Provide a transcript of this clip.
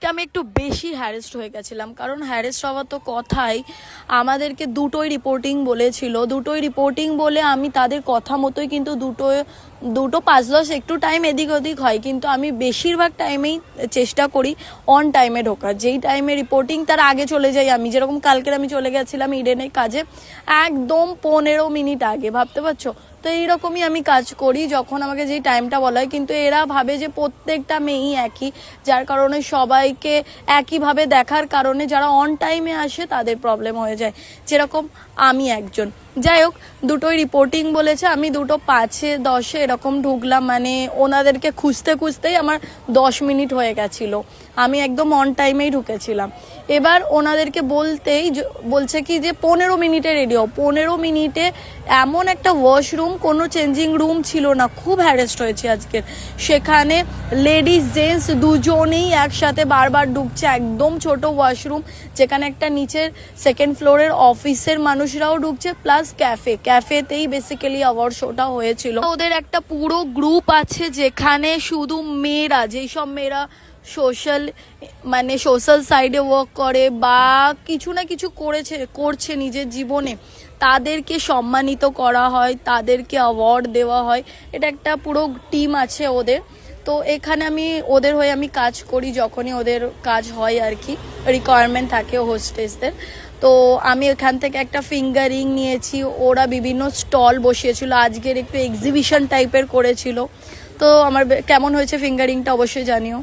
আজকে আমি একটু বেশি হ্যারেস্ট হয়ে গেছিলাম, কারণ হ্যারেস্ট হওয়া তো কথাই। আমাদেরকে দুটোই রিপোর্টিং বলেছিল, দুটোই রিপোর্টিং বলে আমি তাদের কথা মতোই কিন্তু দুটো 5-10 একটু টাইম এদিক ওদিক হয়, কিন্তু আমি বেশিরভাগ টাইমেই চেষ্টা করি অন টাইমে ঢোকার। যেই টাইমে রিপোর্টিং তার আগে চলে যাই আমি, যেরকম কালকের আমি চলে গেছিলাম ইডেনের কাজে একদম 15 মিনিট আগে, ভাবতে পারছো? তো এইরকমই আমি কাজ করি যখন আমাকে যেই টাইমটা বলা হয়। কিন্তু এরা ভাবে যে প্রত্যেকটা মেয়েই একই, যার কারণে সবাইকে একইভাবে দেখার কারণে যারা অন টাইমে আসে তাদের প্রবলেম হয়ে যায়, যেরকম আমি একজন। যাই হোক, দুটোই রিপোর্টিং বলেছে, আমি 2:05-10 এরকম ঢুকলাম, মানে ওনাদেরকে খুঁজতে খুঁজতেই আমার 10 মিনিট হয়ে গেছিলো। আমি একদম অন টাইমেই ঢুকেছিলাম। এবার ওনাদেরকে বলতেই বলছে কি যে 15 মিনিটে রেডি হও। 15 মিনিটে এমন একটা ওয়াশরুম, কোনো চেঞ্জিং রুম ছিল না। খুব হ্যারেস্ট হয়েছে আজকে। সেখানে লেডিস জেন্টস দুজনেই একসাথে বারবার ঢুকছে, একদম ছোট ওয়াশরুম, যেখানে একটা নিচের 2nd ফ্লোরের অফিসের মানুষরাও ঢুকছে, প্লাস ক্যাফেতেই বেসিক্যালি অ্যাওয়ার্ড শোটা হয়েছিল। ওদের একটা পুরো গ্রুপ আছে যেখানে শুধু মেয়েরা, যেই সব মেয়েরা সোশ্যাল সাইডে ওয়ার্ক করে বা কিছু না কিছু করছে নিজের জীবনে, তাদেরকে সম্মানিত করা হয়, তাদেরকে অ্যাওয়ার্ড দেওয়া হয়। এটা একটা পুরো টিম আছে ওদের। তো এখানে আমি ওদের হয়ে আমি কাজ করি, যখনই ওদের কাজ হয় আর কি, রিকোয়ারমেন্ট থাকে হোস্টেসদের। তো আমি এখান থেকে একটা ফিঙ্গারিং নিয়েছি। ওরা বিভিন্ন স্টল বসিয়েছিল, আজকের একটু এক্সিবিশন টাইপের করেছিল। তো আমার কেমন হয়েছে ফিঙ্গারিংটা অবশ্যই জানিও।